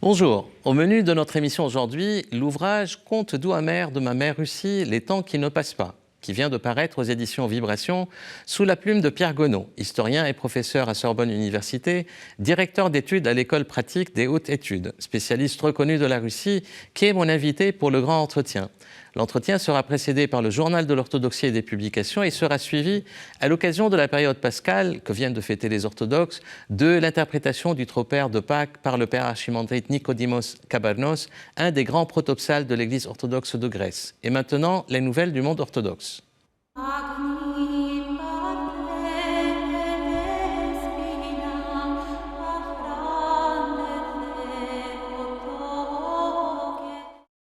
Bonjour, au menu de notre émission aujourd'hui, l'ouvrage « Contes doux amers de ma mère Russie, les temps qui ne passent pas », qui vient de paraître aux éditions Vibration, sous la plume de Pierre Gonod, historien et professeur à Sorbonne Université, directeur d'études à l'École pratique des hautes études, spécialiste reconnu de la Russie, qui est mon invité pour le grand entretien. L'entretien sera précédé par le journal de l'orthodoxie et des publications et sera suivi, à l'occasion de la période pascale que viennent de fêter les orthodoxes, de l'interprétation du tropère de Pâques par le père archimandrite Nikodimos Kabarnos, un des grands protopsales de l'Église orthodoxe de Grèce. Et maintenant, les nouvelles du monde orthodoxe.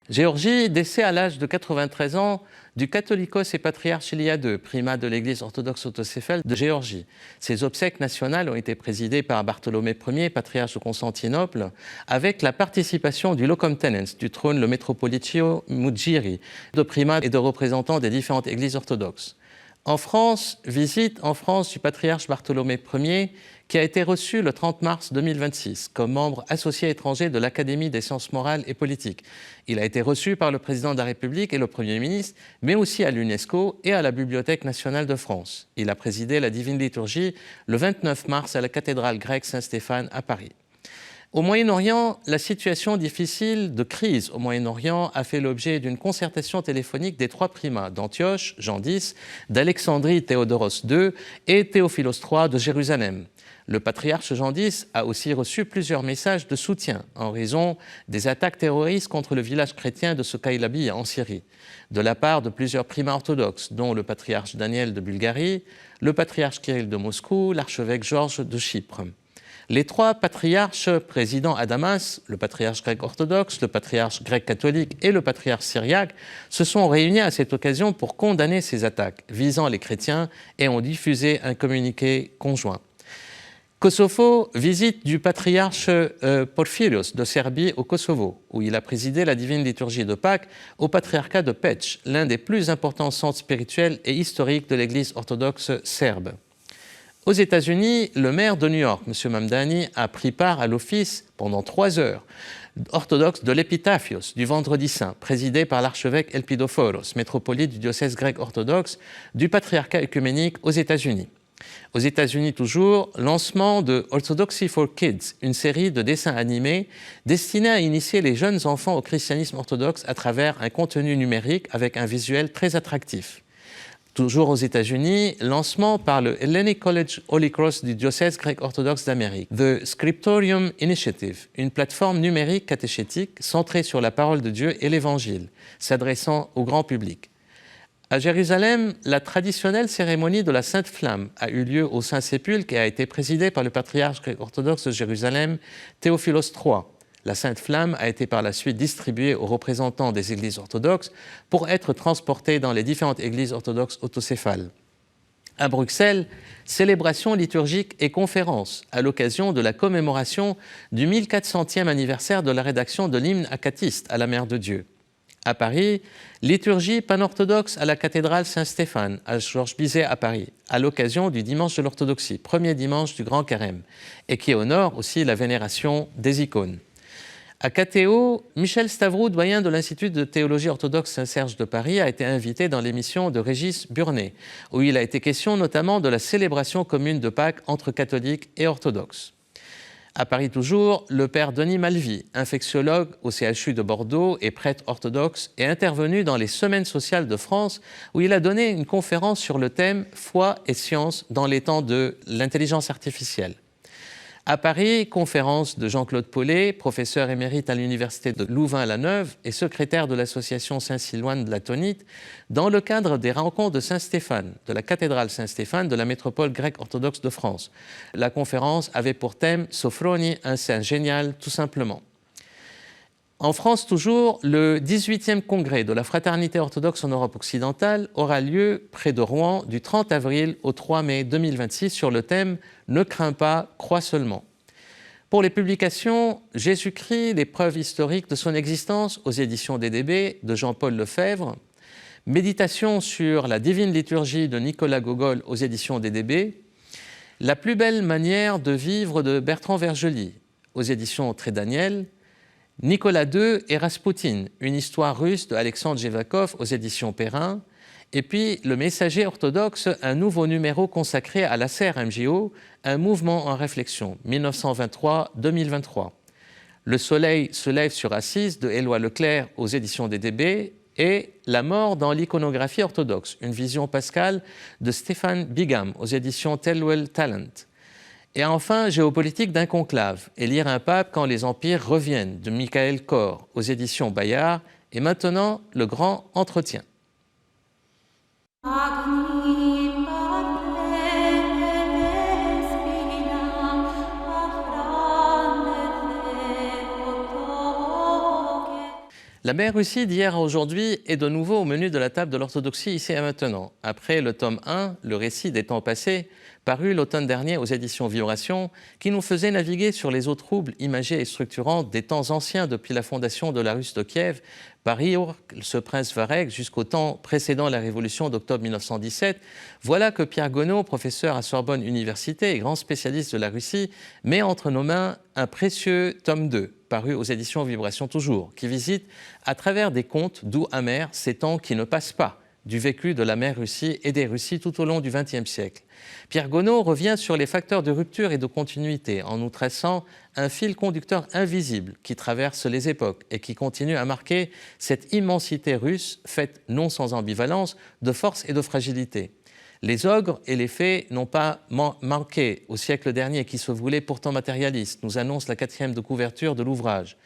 Géorgie, décès à l'âge de 93 ans du catholicos et patriarche Ilia II, primat de l'Église orthodoxe autocéphale de Géorgie. Ses obsèques nationales ont été présidées par Bartholomée Ier, patriarche de Constantinople, avec la participation du locum tenens du trône, le métropolitio Mugiri, de primats et de représentants des différentes églises orthodoxes. En France, visite en France du patriarche Bartholomée Ier, qui a été reçu le 30 mars 2026 comme membre associé étranger de l'Académie des sciences morales et politiques. Il a été reçu par le président de la République et le Premier ministre, mais aussi à l'UNESCO et à la Bibliothèque nationale de France. Il a présidé la Divine Liturgie le 29 mars à la cathédrale grecque Saint-Stéphane à Paris. Au Moyen-Orient, la situation difficile de crise au Moyen-Orient a fait l'objet d'une concertation téléphonique des trois primats d'Antioche, Jean X, d'Alexandrie, Théodoros II et Théophilos III de Jérusalem. Le patriarche Jean X a aussi reçu plusieurs messages de soutien en raison des attaques terroristes contre le village chrétien de Sokaïlabi en Syrie, de la part de plusieurs primats orthodoxes, dont le patriarche Daniel de Bulgarie, le patriarche Kirill de Moscou, l'archevêque Georges de Chypre. Les trois patriarches présidents à Damas, le patriarche grec orthodoxe, le patriarche grec catholique et le patriarche syriaque, se sont réunis à cette occasion pour condamner ces attaques visant les chrétiens et ont diffusé un communiqué conjoint. Kosovo, visite du patriarche Porphyrios de Serbie au Kosovo, où il a présidé la divine liturgie de Pâques au patriarcat de Peć, l'un des plus importants centres spirituels et historiques de l'Église orthodoxe serbe. Aux États-Unis, le maire de New York, M. Mamdani, a pris part à l'office pendant 3 heures orthodoxe de l'Épitaphios du Vendredi Saint, présidé par l'archevêque Elpidophoros, métropolite du diocèse grec orthodoxe du patriarcat œcuménique aux États-Unis. Aux États-Unis toujours, lancement de Orthodoxy for Kids, une série de dessins animés destinés à initier les jeunes enfants au christianisme orthodoxe à travers un contenu numérique avec un visuel très attractif. Toujours aux États-Unis, lancement par le Hellenic College Holy Cross du diocèse grec orthodoxe d'Amérique, The Scriptorium Initiative, une plateforme numérique catéchétique centrée sur la parole de Dieu et l'Évangile, s'adressant au grand public. À Jérusalem, la traditionnelle cérémonie de la Sainte Flamme a eu lieu au Saint-Sépulcre et a été présidée par le patriarche grec orthodoxe de Jérusalem, Théophilos III. La Sainte Flamme a été par la suite distribuée aux représentants des églises orthodoxes pour être transportée dans les différentes églises orthodoxes autocéphales. À Bruxelles, célébration liturgique et conférence à l'occasion de la commémoration du 1400e anniversaire de la rédaction de l'hymne acatiste à la Mère de Dieu. À Paris, liturgie panorthodoxe à la cathédrale Saint-Stéphane, à Georges Bizet à Paris, à l'occasion du dimanche de l'orthodoxie, premier dimanche du Grand Carême, et qui honore aussi la vénération des icônes. À Catéo, Michel Stavroux, doyen de l'Institut de théologie orthodoxe Saint-Serge de Paris, a été invité dans l'émission de Régis Burnet, où il a été question notamment de la célébration commune de Pâques entre catholiques et orthodoxes. À Paris toujours, le père Denis Malvy, infectiologue au CHU de Bordeaux et prêtre orthodoxe, est intervenu dans les Semaines sociales de France, où il a donné une conférence sur le thème « Foi et science dans les temps de l'intelligence artificielle ». À Paris, conférence de Jean-Claude Paulet, professeur émérite à l'université de Louvain-la-Neuve et secrétaire de l'association Saint-Silouan de la Tonite, dans le cadre des rencontres de Saint-Stéphane, de la cathédrale Saint-Stéphane de la métropole grecque orthodoxe de France. La conférence avait pour thème « Sophroni, un saint génial, tout simplement ». En France toujours, le 18e congrès de la Fraternité orthodoxe en Europe occidentale aura lieu près de Rouen du 30 avril au 3 mai 2026 sur le thème « Ne crains pas, crois seulement ». Pour les publications, Jésus-Christ, les preuves historiques de son existence aux éditions DDB de Jean-Paul Lefebvre, Méditation sur la divine liturgie de Nicolas Gogol aux éditions DDB, La plus belle manière de vivre de Bertrand Vergely aux éditions Trédaniel, Nicolas II et Raspoutine, une histoire russe de Alexandre Jevakov aux éditions Perrin. Et puis Le Messager orthodoxe, un nouveau numéro consacré à l'Acer MJO, un mouvement en réflexion, 1923-2023. Le soleil se lève sur Assise de Éloi Leclerc aux éditions DDB et La mort dans l'iconographie orthodoxe, une vision pascale de Stéphane Bigam aux éditions Tellwell Talent. Et enfin, Géopolitique d'un conclave, élire un pape quand les empires reviennent, de Michael Kor, aux éditions Bayard. Et maintenant, le grand entretien. La mère Russie d'hier à aujourd'hui est de nouveau au menu de la table de l'orthodoxie ici et maintenant. Après le tome 1, le récit des temps passés, paru l'automne dernier aux éditions Vibration, qui nous faisait naviguer sur les eaux troubles, imagées et structurantes des temps anciens depuis la fondation de la Russe de Kiev, par Iork, ce prince Vareg, jusqu'au temps précédant la révolution d'octobre 1917, voilà que Pierre Gonod, professeur à Sorbonne Université et grand spécialiste de la Russie, met entre nos mains un précieux tome 2, paru aux éditions Vibration toujours, qui visite à travers des contes doux amers ces temps qui ne passent pas, du vécu de la mère Russie et des Russies tout au long du XXe siècle. Pierre Gonod revient sur les facteurs de rupture et de continuité en nous traçant un fil conducteur invisible qui traverse les époques et qui continue à marquer cette immensité russe faite non sans ambivalence de force et de fragilité. Les ogres et les fées n'ont pas manqué au siècle dernier, qui se voulait pourtant matérialiste, nous annonce la 4e de couverture de l'ouvrage.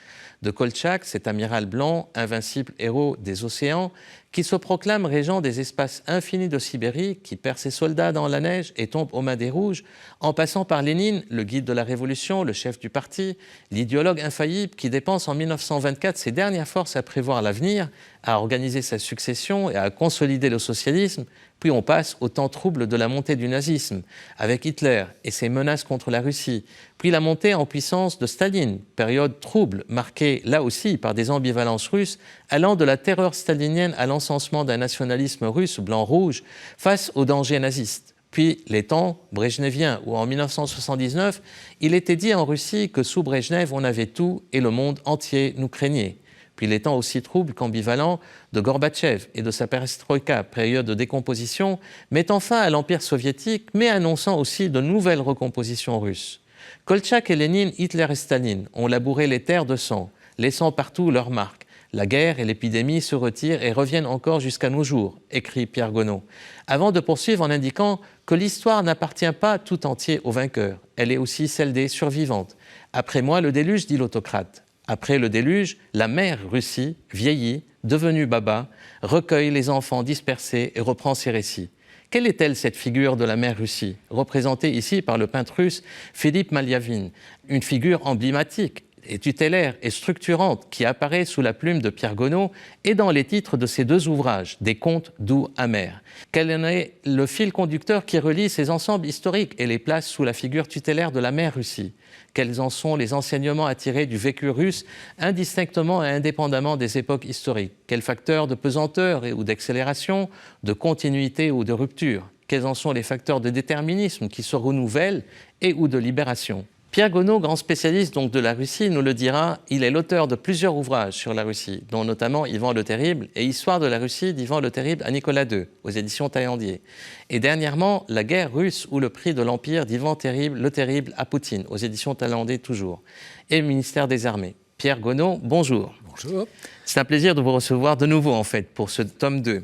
De Kolchak, cet amiral blanc, invincible héros des océans, qui se proclame régent des espaces infinis de Sibérie, qui perd ses soldats dans la neige et tombe aux mains des Rouges, en passant par Lénine, le guide de la Révolution, le chef du parti, l'idéologue infaillible qui dépense en 1924 ses dernières forces à prévoir l'avenir, à organiser sa succession et à consolider le socialisme. Puis on passe au temps trouble de la montée du nazisme, avec Hitler et ses menaces contre la Russie, puis la montée en puissance de Staline, période trouble marquée là aussi par des ambivalences russes, allant de la terreur stalinienne à l'encensement d'un nationalisme russe blanc-rouge face aux dangers nazistes. Puis les temps brejneviens, où en 1979, il était dit en Russie que sous Brejnev, on avait tout et le monde entier nous craignait. Puis les temps aussi troubles qu'ambivalents de Gorbatchev et de sa perestroïka, période de décomposition, mettant fin à l'Empire soviétique, mais annonçant aussi de nouvelles recompositions russes. Kolchak et Lénine, Hitler et Staline ont labouré les terres de sang, laissant partout leurs marques. La guerre et l'épidémie se retirent et reviennent encore jusqu'à nos jours, écrit Pierre Gonod, avant de poursuivre en indiquant que l'histoire n'appartient pas tout entier aux vainqueurs, elle est aussi celle des survivantes. Après moi, le déluge, dit l'autocrate. Après le déluge, la mère Russie, vieillie, devenue baba, recueille les enfants dispersés et reprend ses récits. Quelle est-elle, cette figure de la mère Russie, représentée ici par le peintre russe Philippe Maliavine, une figure emblématique et tutélaire et structurante qui apparaît sous la plume de Pierre Gonod et dans les titres de ses deux ouvrages, des contes doux amers. Quel en est le fil conducteur qui relie ces ensembles historiques et les place sous la figure tutélaire de la mère Russie? Quels en sont les enseignements à tirer du vécu russe indistinctement et indépendamment des époques historiques? Quels facteurs de pesanteur ou d'accélération, de continuité ou de rupture? Quels en sont les facteurs de déterminisme qui se renouvellent et ou de libération? Pierre Gonod, grand spécialiste donc de la Russie, nous le dira, il est l'auteur de plusieurs ouvrages sur la Russie, dont notamment Ivan le Terrible et Histoire de la Russie d'Ivan le Terrible à Nicolas II, aux éditions Taillandier. Et dernièrement, La guerre russe ou le prix de l'Empire d'Ivan le Terrible à Poutine, aux éditions Taillandier toujours, et le ministère des Armées. Pierre Gonod, bonjour. Bonjour. C'est un plaisir de vous recevoir de nouveau, en fait, pour ce tome 2.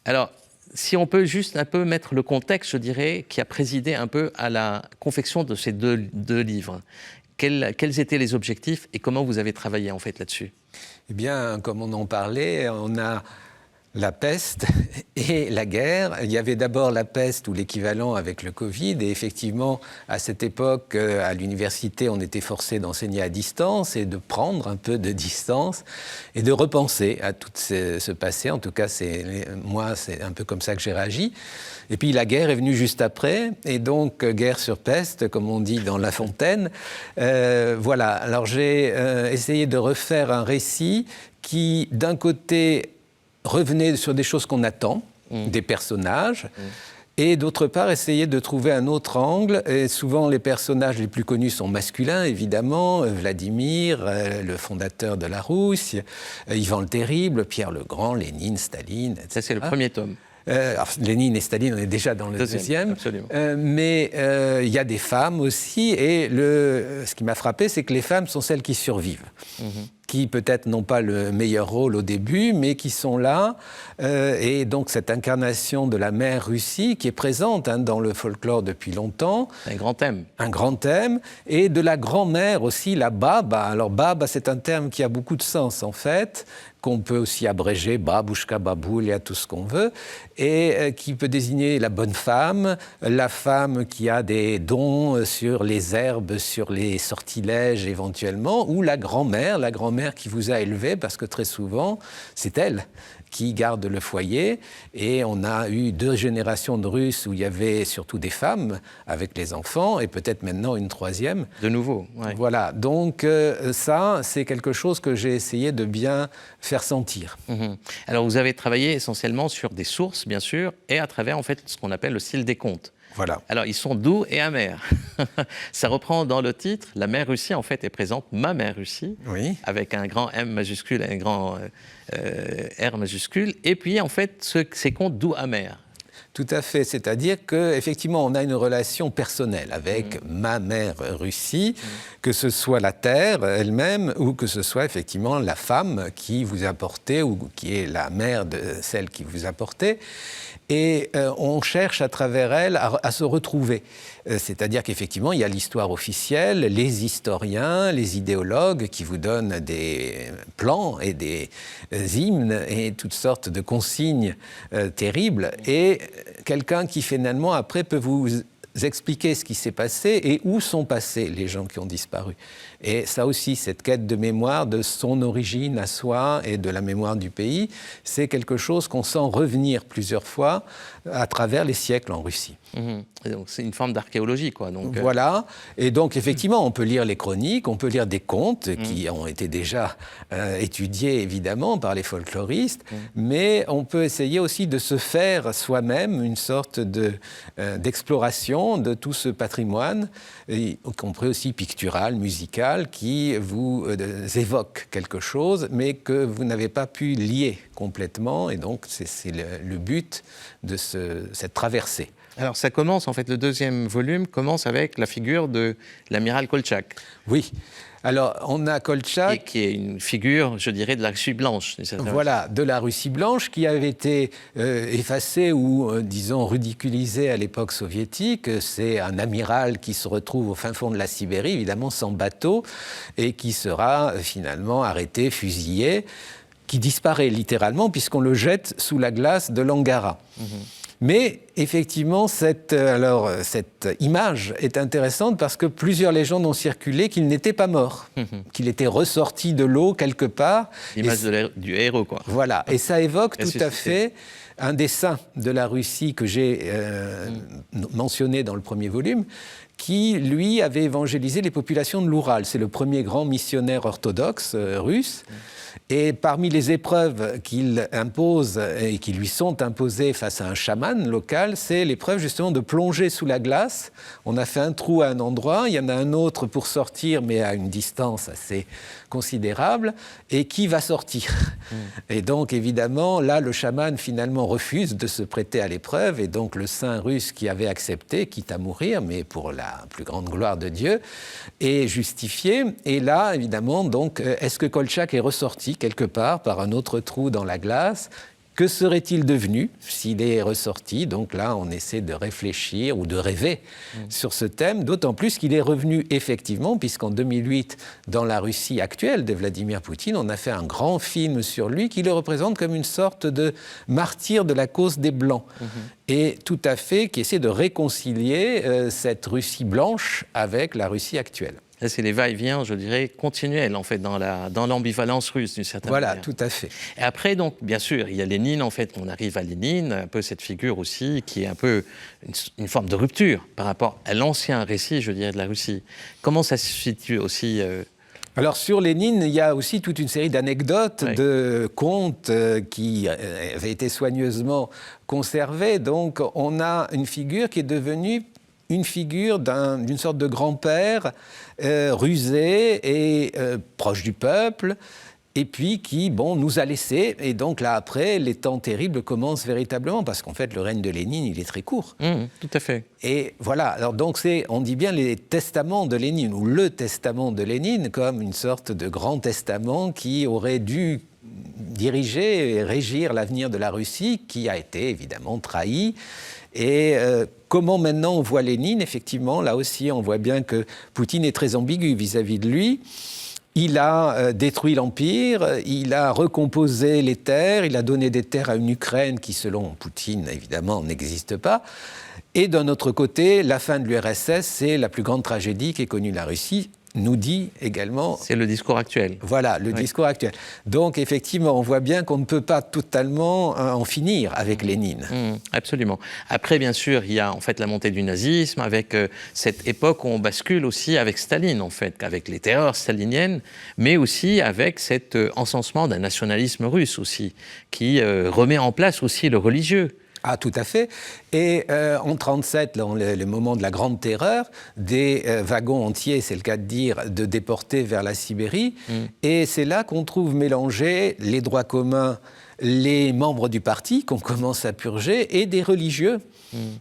Alors, si on peut juste un peu mettre le contexte, je dirais, qui a présidé un peu à la confection de ces deux livres. Quels étaient les objectifs et comment vous avez travaillé en fait là-dessus? Eh bien, comme on en parlait, on a la peste et la guerre. Il y avait d'abord la peste ou l'équivalent avec le Covid. Et effectivement, à cette époque, à l'université, on était forcé d'enseigner à distance et de prendre un peu de distance et de repenser à tout ce passé. En tout cas, moi, c'est un peu comme ça que j'ai réagi. Et puis la guerre est venue juste après. Et donc, guerre sur peste, comme on dit dans La Fontaine. Voilà. Alors, j'ai essayé de refaire un récit qui, d'un côté, revenait sur des choses qu'on attend, des personnages, Et d'autre part, essayer de trouver un autre angle. Et souvent, les personnages les plus connus sont masculins, évidemment. Vladimir, le fondateur de la Russie, Ivan le Terrible, Pierre le Grand, Lénine, Staline, etc. Ça, c'est le premier tome. Alors, Lénine et Staline, on est déjà dans le deuxième. Mais il y a des femmes aussi. Et ce qui m'a frappé, c'est que les femmes sont celles qui survivent. Qui peut-être n'ont pas le meilleur rôle au début, mais qui sont là. Et donc cette incarnation de la mère Russie, qui est présente dans le folklore depuis longtemps. Un grand thème. Un grand thème. Et de la grand-mère aussi, la baba. Alors baba, c'est un terme qui a beaucoup de sens, en fait, qu'on peut aussi abréger, babouchka, baboulia, tout ce qu'on veut, et qui peut désigner la bonne femme, la femme qui a des dons sur les herbes, sur les sortilèges éventuellement, ou la grand-mère qui vous a élevé, parce que très souvent, c'est elle qui garde le foyer. Et on a eu 2 générations de Russes où il y avait surtout des femmes avec les enfants, et peut-être maintenant une 3e. De nouveau, ouais. Voilà, donc ça, c'est quelque chose que j'ai essayé de bien faire sentir. Alors, vous avez travaillé essentiellement sur des sources, bien sûr, et à travers, en fait, ce qu'on appelle le style des contes. Voilà. Alors, ils sont doux et amers. Ça reprend dans le titre, la mère Russie, en fait, est présente, ma mère Russie, oui. avec un grand M majuscule et un grand R majuscule. Et puis, en fait, ces contes doux amers. Tout à fait, c'est-à-dire qu'effectivement, on a une relation personnelle avec ma mère Russie, que ce soit la terre elle-même ou que ce soit effectivement la femme qui vous a porté ou qui est la mère de celle qui vous a porté. Et on cherche à travers elle à se retrouver. C'est-à-dire qu'effectivement, il y a l'histoire officielle, les historiens, les idéologues qui vous donnent des plans et des hymnes et toutes sortes de consignes terribles. Et quelqu'un qui finalement, après, peut vous expliquer ce qui s'est passé et où sont passés les gens qui ont disparu. Et ça aussi, cette quête de mémoire de son origine à soi et de la mémoire du pays, c'est quelque chose qu'on sent revenir plusieurs fois à travers les siècles en Russie. Et donc, c'est une forme d'archéologie, quoi. Donc, voilà. Et donc, effectivement, on peut lire les chroniques, on peut lire des contes qui ont été déjà étudiés, évidemment, par les folkloristes, mais on peut essayer aussi de se faire soi-même une sorte d'exploration de tout ce patrimoine, y compris aussi pictural, musical, qui vous évoque quelque chose, mais que vous n'avez pas pu lier complètement. Et donc, c'est le but de cette traversée. Alors, ça commence, en fait, le deuxième volume commence avec la figure de l'amiral Koltchak. Oui. Alors, on a Koltchak... qui est une figure, je dirais, de la Russie blanche. Voilà, de la Russie blanche, qui avait été effacée ou, disons, ridiculisée à l'époque soviétique. C'est un amiral qui se retrouve au fin fond de la Sibérie, évidemment sans bateau, et qui sera finalement arrêté, fusillé, qui disparaît littéralement, puisqu'on le jette sous la glace de l'Angara. Mais effectivement, cette image est intéressante parce que plusieurs légendes ont circulé qu'il n'était pas mort, qu'il était ressorti de l'eau quelque part. L'image du héros, quoi. Voilà, et ça évoque tout à fait un des saints de la Russie que j'ai mentionné dans le premier volume, qui, lui, avait évangélisé les populations de l'Oural. C'est le premier grand missionnaire orthodoxe russe. Et parmi les épreuves qu'il impose et qui lui sont imposées face à un chaman local, c'est l'épreuve justement de plonger sous la glace. On a fait un trou à un endroit, il y en a un autre pour sortir, mais à une distance assez considérable. Et qui va sortir ? Et donc, évidemment, là, le chaman finalement refuse de se prêter à l'épreuve. Et donc, le saint russe qui avait accepté, quitte à mourir, mais pour la plus grande gloire de Dieu, est justifié. Et là, évidemment, donc, est-ce que Koltchak est ressorti quelque part par un autre trou dans la glace? Que serait-il devenu s'il est ressorti? Donc là, on essaie de réfléchir ou de rêver sur ce thème, d'autant plus qu'il est revenu effectivement, puisqu'en 2008, dans la Russie actuelle de Vladimir Poutine, on a fait un grand film sur lui qui le représente comme une sorte de martyr de la cause des Blancs. Et tout à fait, qui essaie de réconcilier cette Russie blanche avec la Russie actuelle. Là, c'est les va-et-vient, je dirais, continuels, en fait, dans l'ambivalence russe, d'une certaine manière. Voilà, tout à fait. Et après, donc, bien sûr, il y a Lénine, en fait, on arrive à Lénine, un peu cette figure aussi, qui est un peu une forme de rupture par rapport à l'ancien récit, je dirais, de la Russie. Comment ça se situe aussi Alors sur Lénine, il y a aussi toute une série d'anecdotes, Oui. de contes qui avaient été soigneusement conservés. Donc on a une figure qui est devenue une figure d'une sorte de grand-père rusé et proche du peuple, et puis qui, nous a laissés. Et donc là, après, les temps terribles commencent véritablement, parce qu'en fait, le règne de Lénine, il est très court. Tout à fait. Et voilà, alors donc on dit bien les testaments de Lénine, ou le testament de Lénine, comme une sorte de grand testament qui aurait dû diriger et régir l'avenir de la Russie, qui a été évidemment trahi. Et comment maintenant on voit Lénine? Effectivement, là aussi, on voit bien que Poutine est très ambigu vis-à-vis de lui. Il a détruit l'Empire, il a recomposé les terres, il a donné des terres à une Ukraine qui, selon Poutine, évidemment, n'existe pas. Et d'un autre côté, la fin de l'URSS, c'est la plus grande tragédie qu'ait connue la Russie, nous dit également... C'est le discours actuel. Voilà, le discours actuel. Donc, effectivement, on voit bien qu'on ne peut pas totalement en finir avec Lénine. Absolument. Après, bien sûr, il y a en fait la montée du nazisme, avec cette époque où on bascule aussi avec Staline, en fait, avec les terreurs staliniennes, mais aussi avec cet encensement d'un nationalisme russe aussi, qui remet en place aussi le religieux. Ah, tout à fait. Et en 1937, le moment de la Grande Terreur, des wagons entiers, c'est le cas de dire, de déportés vers la Sibérie. Et c'est là qu'on trouve mélangés les droits communs, les membres du parti qu'on commence à purger, et des religieux.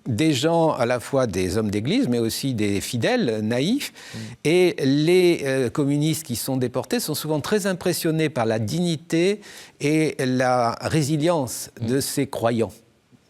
Des gens, à la fois des hommes d'église, mais aussi des fidèles naïfs. Et les communistes qui sont déportés sont souvent très impressionnés par la dignité et la résilience de ces croyants.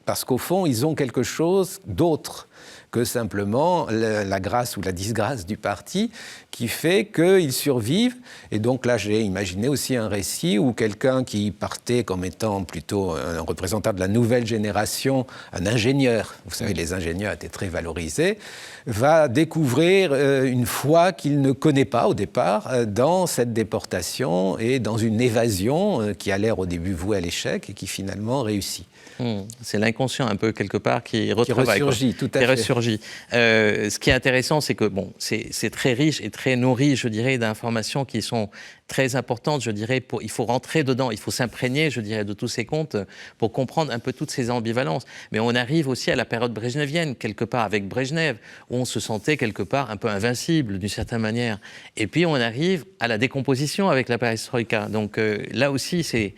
Parce qu'au fond, ils ont quelque chose d'autre que simplement la grâce ou la disgrâce du parti qui fait qu'ils survivent. Et donc là, j'ai imaginé aussi un récit où quelqu'un qui partait comme étant plutôt un représentant de la nouvelle génération, un ingénieur, vous savez, les ingénieurs étaient très valorisés, va découvrir une foi qu'il ne connaît pas au départ dans cette déportation et dans une évasion qui a l'air au début vouée à l'échec et qui finalement réussit. C'est l'inconscient un peu quelque part qui retravaille. Qui ressurgit, tout à fait. Ressurgit. Ce qui est intéressant, c'est que c'est très riche et très nourri, je dirais, d'informations qui sont très importantes, je dirais. Il faut rentrer dedans, il faut s'imprégner, je dirais, de tous ces contes pour comprendre un peu toutes ces ambivalences. Mais on arrive aussi à la période brejnevienne, quelque part, avec Brejnev, où on se sentait quelque part un peu invincible, d'une certaine manière. Et puis on arrive à la décomposition avec la perestroïka. Donc là aussi, c'est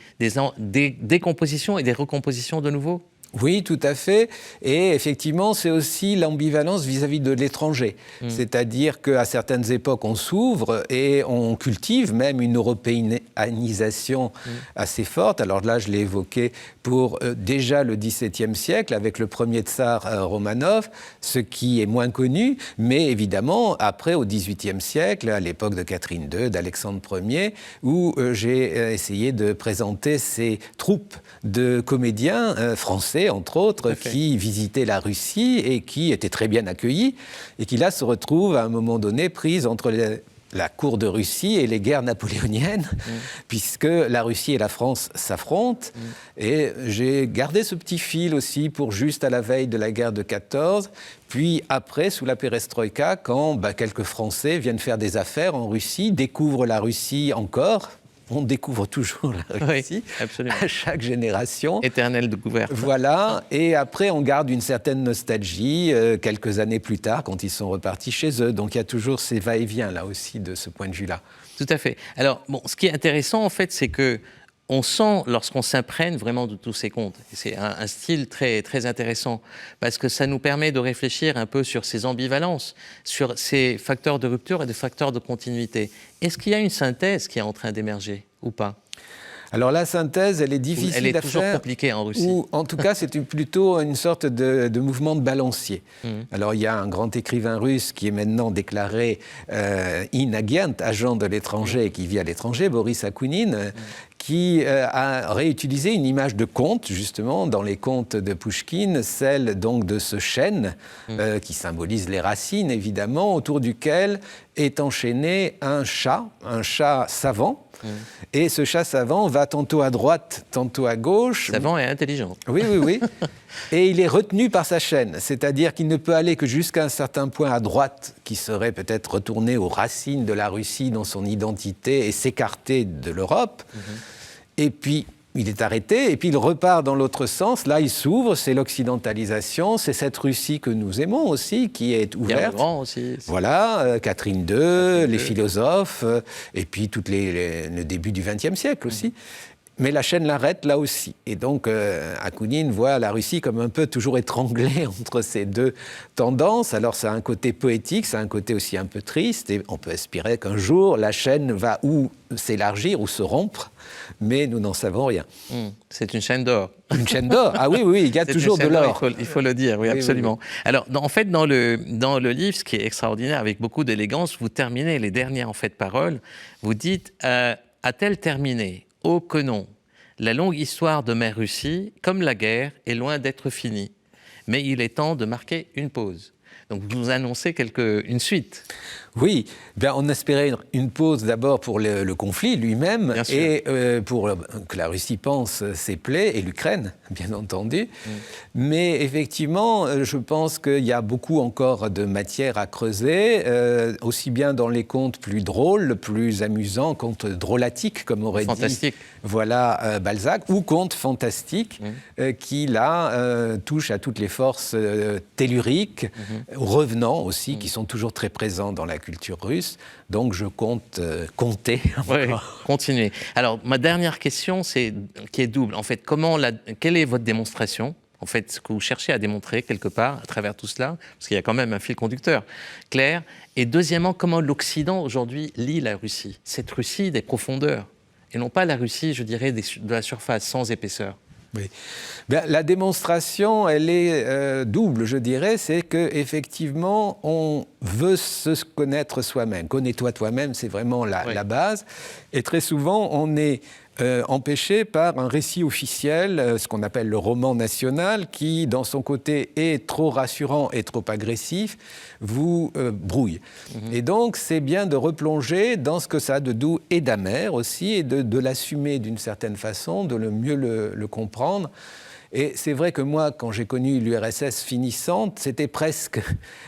des décompositions et des recompositions de nouveau. Oui, tout à fait. Et effectivement, c'est aussi l'ambivalence vis-à-vis de l'étranger. C'est-à-dire qu'à certaines époques, on s'ouvre et on cultive même une européanisation assez forte. Alors là, je l'ai évoqué pour déjà le XVIIe siècle, avec le premier tsar Romanov, ce qui est moins connu. Mais évidemment, après, au XVIIIe siècle, à l'époque de Catherine II, d'Alexandre Ier, où j'ai essayé de présenter ces troupes de comédiens français, entre autres, qui visitaient la Russie et qui étaient très bien accueillis, et qui là se retrouvent à un moment donné prises entre la cour de Russie et les guerres napoléoniennes, puisque la Russie et la France s'affrontent. Et j'ai gardé ce petit fil aussi pour juste à la veille de la guerre de 14, puis après, sous la perestroïka, quand quelques Français viennent faire des affaires en Russie, découvrent la Russie encore. On découvre toujours la Russie, à chaque génération. Éternelle découverte. Voilà, et après on garde une certaine nostalgie quelques années plus tard quand ils sont repartis chez eux. Donc il y a toujours ces va-et-vient là aussi de ce point de vue-là. Tout à fait. Alors, ce qui est intéressant en fait, c'est que on sent, lorsqu'on s'imprègne vraiment de tous ces contes, c'est un style très, très intéressant, parce que ça nous permet de réfléchir un peu sur ces ambivalences, sur ces facteurs de rupture et des facteurs de continuité. Est-ce qu'il y a une synthèse qui est en train d'émerger ou pas ? Alors la synthèse, elle est difficile à faire. Elle est toujours compliquée en Russie. Ou en tout cas, c'est plutôt une sorte de mouvement de balancier. Alors il y a un grand écrivain russe qui est maintenant déclaré inagent, agent de l'étranger, qui vit à l'étranger, Boris Akounine, qui a réutilisé une image de conte, justement, dans les contes de Pouchkine, celle donc de ce chêne, qui symbolise les racines, évidemment, autour duquel est enchaîné un chat savant, Et ce chat savant va tantôt à droite, tantôt à gauche. Savant et intelligent. Oui, oui, oui. Et il est retenu par sa chaîne, c'est-à-dire qu'il ne peut aller que jusqu'à un certain point à droite, qui serait peut-être retourné aux racines de la Russie dans son identité et s'écarter de l'Europe. Et puis, il est arrêté, et puis il repart dans l'autre sens. Là, il s'ouvre, c'est l'occidentalisation, c'est cette Russie que nous aimons aussi, qui est ouverte. Pierre le Grand aussi. Voilà, Catherine II, les philosophes, et puis le début du XXe siècle aussi. Mais la chaîne l'arrête là aussi. Et donc, Akounine voit la Russie comme un peu toujours étranglée entre ces deux tendances. Alors, ça a un côté poétique, ça a un côté aussi un peu triste. Et on peut espérer qu'un jour, la chaîne va ou s'élargir ou se rompre. Mais nous n'en savons rien. C'est une chaîne d'or. Une chaîne d'or. Ah oui, oui, il y a toujours de l'or. Il faut le dire, oui, absolument. Oui. Alors, en fait, dans le livre, ce qui est extraordinaire, avec beaucoup d'élégance, vous terminez les dernières paroles. Vous dites a-t-elle terminé? Oh que non. La longue histoire de Mère Russie, comme la guerre, est loin d'être finie. Mais il est temps de marquer une pause. Donc vous nous annoncez une suite. Oui, bien, on espérait une pause d'abord pour le conflit lui-même et pour que la Russie pense ses plaies, et l'Ukraine, bien entendu. Mais effectivement, je pense qu'il y a beaucoup encore de matière à creuser, aussi bien dans les contes plus drôles, plus amusants, contes drôlatiques, comme aurait dit Balzac, ou contes fantastiques qui, là, touchent à toutes les forces telluriques, revenants aussi, qui sont toujours très présents dans la culture russe. Donc, je compte compter. Continuez. Alors, ma dernière question, qui est double. En fait, quelle est votre démonstration? En fait, ce que vous cherchez à démontrer quelque part à travers tout cela, parce qu'il y a quand même un fil conducteur clair. Et deuxièmement, comment l'Occident aujourd'hui lit la Russie? Cette Russie des profondeurs, et non pas la Russie, je dirais, de la surface, sans épaisseur. Oui. Bien, la démonstration, elle est double, je dirais. C'est qu'effectivement, on veut se connaître soi-même. Connais-toi toi-même, c'est vraiment la base. Et très souvent, on est empêché par un récit officiel, ce qu'on appelle le roman national, qui, dans son côté, est trop rassurant et trop agressif, vous brouille. Et donc, c'est bien de replonger dans ce que ça a de doux et d'amer aussi, et de l'assumer d'une certaine façon, de mieux le comprendre. Et c'est vrai que moi, quand j'ai connu l'URSS finissante, c'était presque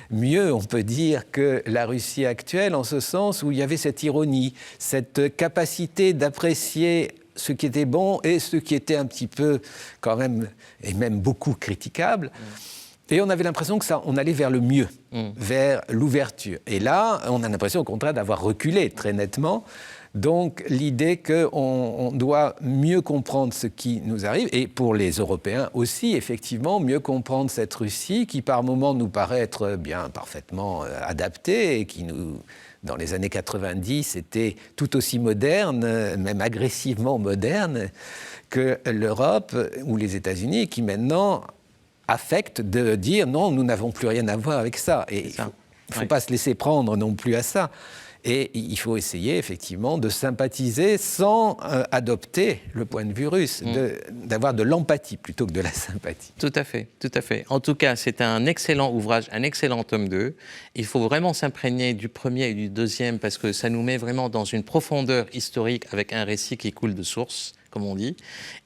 mieux, on peut dire, que la Russie actuelle, en ce sens où il y avait cette ironie, cette capacité d'apprécier ce qui était bon et ce qui était un petit peu, quand même, et même beaucoup critiquable. Et on avait l'impression on allait vers le mieux, vers l'ouverture. Et là, on a l'impression, au contraire, d'avoir reculé très nettement. Donc, l'idée qu'on doit mieux comprendre ce qui nous arrive, et pour les Européens aussi, effectivement, mieux comprendre cette Russie qui, par moments, nous paraît être bien parfaitement adaptée et qui, dans les années 90, était tout aussi moderne, même agressivement moderne, que l'Europe ou les États-Unis, qui maintenant affectent de dire non, nous n'avons plus rien à voir avec ça. Et il ne faut pas se laisser prendre non plus à ça. Et il faut essayer, effectivement, de sympathiser sans adopter le point de vue russe, d'avoir de l'empathie plutôt que de la sympathie. Tout à fait, tout à fait. En tout cas, c'est un excellent ouvrage, un excellent tome 2. Il faut vraiment s'imprégner du premier et du deuxième parce que ça nous met vraiment dans une profondeur historique avec un récit qui coule de source, comme on dit.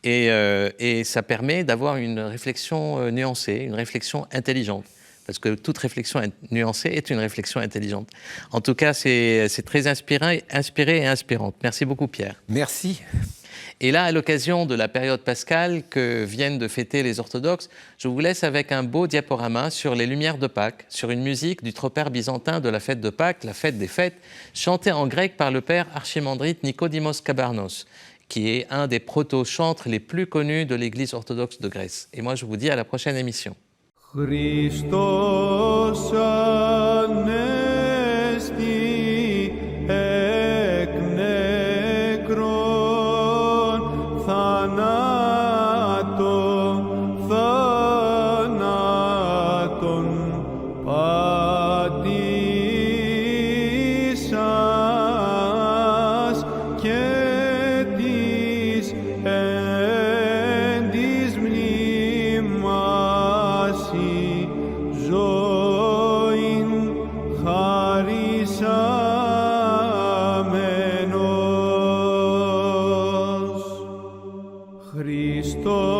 Et ça permet d'avoir une réflexion nuancée, une réflexion intelligente. Parce que toute réflexion nuancée est une réflexion intelligente. En tout cas, c'est très inspiré et inspirante. Merci beaucoup, Pierre. Merci. Et là, à l'occasion de la période pascale que viennent de fêter les orthodoxes, je vous laisse avec un beau diaporama sur les Lumières de Pâques, sur une musique du tropère byzantin de la fête de Pâques, la fête des fêtes, chantée en grec par le père archimandrite Nicodimos Kabarnos, qui est un des proto-chantres les plus connus de l'Église orthodoxe de Grèce. Et moi, je vous dis à la prochaine émission. Χριστός ανέστη εκ νεκρών θανάτων πατήσας και της εν της μνήμας ζωήν Χριστός